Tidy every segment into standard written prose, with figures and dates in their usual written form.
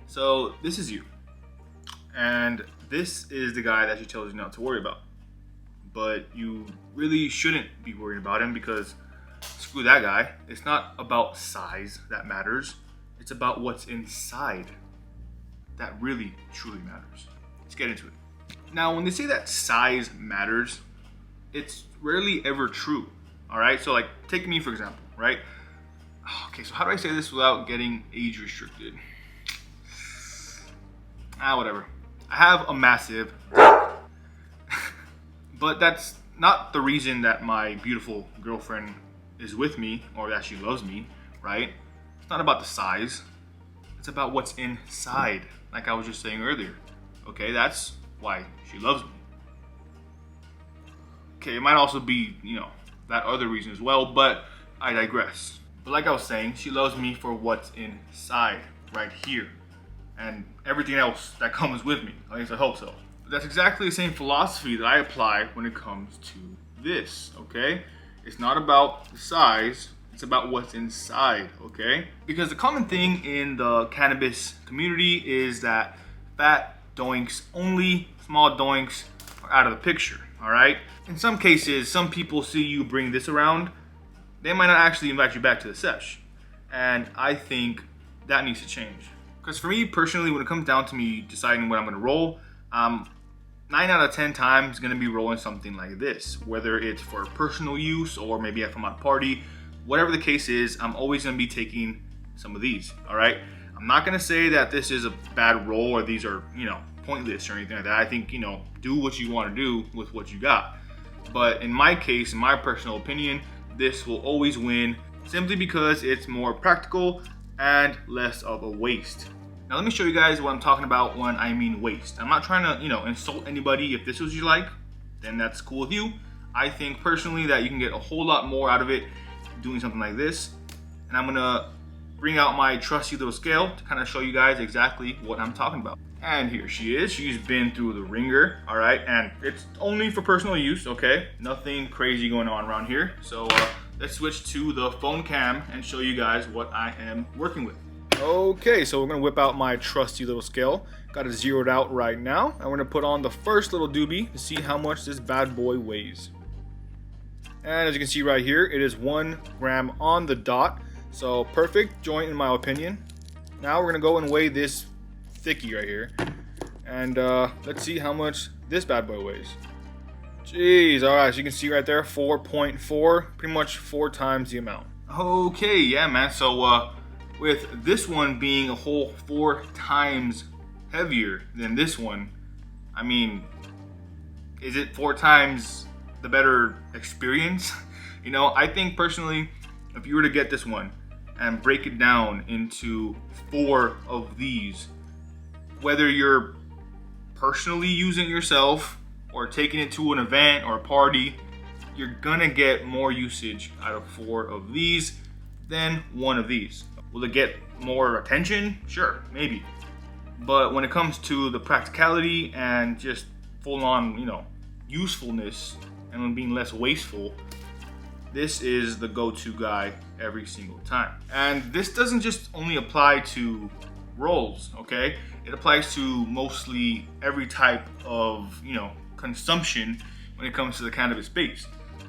So this is you, and this is the guy that she tells you not to worry about. But you really shouldn't be worried about him because screw that guy. It's not about size that matters. It's about what's inside that really, truly matters. Let's get into it. Now, when they say that size matters, it's rarely ever true. All right, so like take me for example, right? Okay, so how do I say this without getting age restricted? Whatever. I have a massive but that's not the reason that my beautiful girlfriend is with me or that she loves me, right? It's not about the size. It's about what's inside, like I was just saying earlier. Okay, that's why she loves me. Okay, it might also be, that other reason as well, but I digress. But like I was saying, she loves me for what's inside, right here, and everything else that comes with me. At least I hope so. That's exactly the same philosophy that I apply when it comes to this, okay? It's not about the size, it's about what's inside, okay? Because the common thing in the cannabis community is that fat doinks only, small doinks are out of the picture, all right? In some cases, some people see you bring this around, they might not actually invite you back to the sesh. And I think that needs to change. Because for me personally, when it comes down to me deciding what I'm gonna roll, 9 out of 10 times gonna be rolling something like this, whether it's for personal use or maybe for my party. Whatever the case is, I'm always gonna be taking some of these, all right? I'm not gonna say that this is a bad roll or these are, pointless or anything like that. I think, do what you wanna do with what you got. But in my case, in my personal opinion, this will always win simply because it's more practical and less of a waste. Now let me show you guys what I'm talking about when I mean waste. I'm not trying to, insult anybody. If this was you like, then that's cool with you. I think personally that you can get a whole lot more out of it doing something like this. And I'm gonna bring out my trusty little scale to kind of show you guys exactly what I'm talking about. And here she is. She's been through the ringer, all right? And it's only for personal use, okay? Nothing crazy going on around here. So let's switch to the phone cam and show you guys what I am working with. Okay, so we're gonna whip out my trusty little scale. Got it zeroed out right now. I'm gonna put on the first little doobie to see how much this bad boy weighs. And as you can see right here, it is 1 gram on the dot. So perfect joint in my opinion. Now we're gonna go and weigh this thickie right here. And let's see how much this bad boy weighs. Jeez, alright, so you can see right there, 4.4, pretty much 4 times the amount. Okay, yeah man, so with this one being a whole 4 times heavier than this one, I mean, is it 4 times the better experience? I think personally, if you were to get this one and break it down into 4 of these, whether you're personally using it yourself or taking it to an event or a party, you're gonna get more usage out of 4 of these than 1 of these. Will it get more attention? Sure, maybe. But when it comes to the practicality and just full on, usefulness and being less wasteful, this is the go-to guy every single time. And this doesn't just only apply to rolls, okay? It applies to mostly every type of, consumption when it comes to the cannabis space.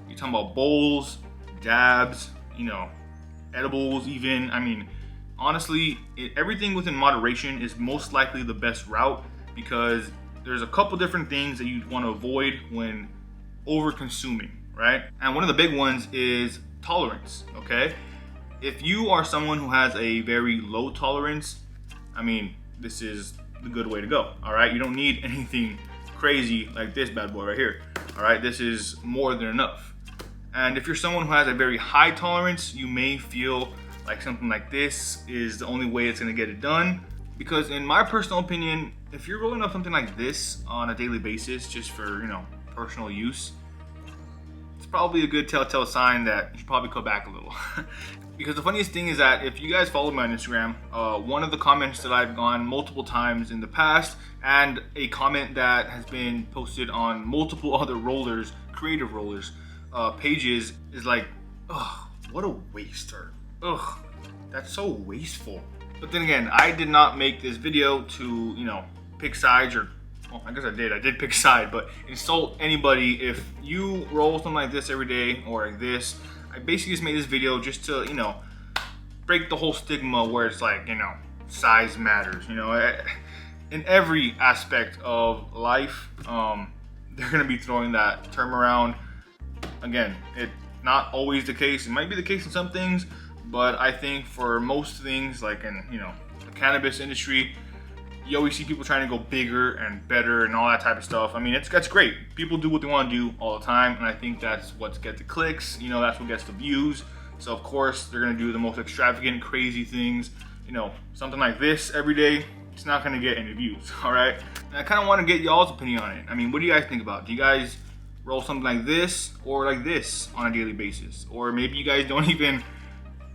You're talking about bowls, dabs, edibles even. I mean, honestly, everything within moderation is most likely the best route because there's a couple different things that you want to avoid when over consuming, right? And one of the big ones is tolerance, okay? If you are someone who has a very low tolerance, I mean, this is the good way to go, all right? You don't need anything crazy like this bad boy right here, all right? This is more than enough. And if you're someone who has a very high tolerance, you may feel like something like this is the only way it's gonna get it done. Because in my personal opinion, if you're rolling up something like this on a daily basis just for, personal use, it's probably a good telltale sign that you should probably cut back a little. Because the funniest thing is that if you guys follow me on Instagram, one of the comments that I've gone multiple times in the past and a comment that has been posted on multiple other rollers, creative rollers, pages is like, ugh, what a waster. Ugh, that's so wasteful. But then again, I did not make this video to, you know, pick sides or, well, I guess I did pick a side, but insult anybody. If you roll something like this every day or like this, I basically just made this video just to, you know, break the whole stigma where it's like, you know, size matters. You know, in every aspect of life, they're gonna be throwing that term around. Again, it's not always the case. It might be the case in some things, but I think for most things, like in, you know, the cannabis industry, you always see people trying to go bigger and better and all that type of stuff. I mean, that's great. People do what they want to do all the time, and I think that's what gets the clicks. You know, that's what gets the views. So of course they're gonna do the most extravagant, crazy things. You know, something like this every day, it's not gonna get any views. All right. And I kind of want to get y'all's opinion on it. I mean, what do you guys think about? Do you guys roll something like this or like this on a daily basis? Or maybe you guys don't even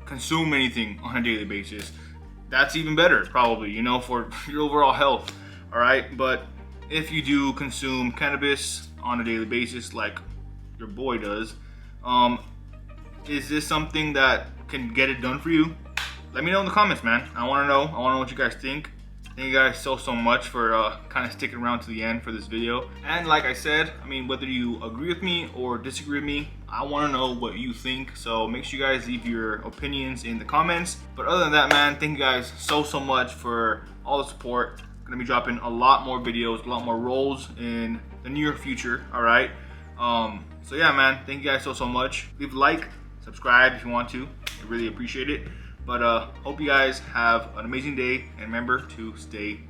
consume anything on a daily basis. That's even better, probably, you know, for your overall health. All right. But if you do consume cannabis on a daily basis, like your boy does, is this something that can get it done for you? Let me know in the comments, man. I want to know. I want to know what you guys think. Thank you guys so much for kind of sticking around to the end for this video. And like I said, I mean, whether you agree with me or disagree with me, I want to know what you think. So make sure you guys leave your opinions in the comments. But other than that, man, thank you guys so much for all the support. I'm gonna be dropping a lot more videos, a lot more rolls in the near future. All right. So yeah, man, thank you guys so much. Leave a like, subscribe if you want to. I really appreciate it. But hope you guys have an amazing day, and remember to stay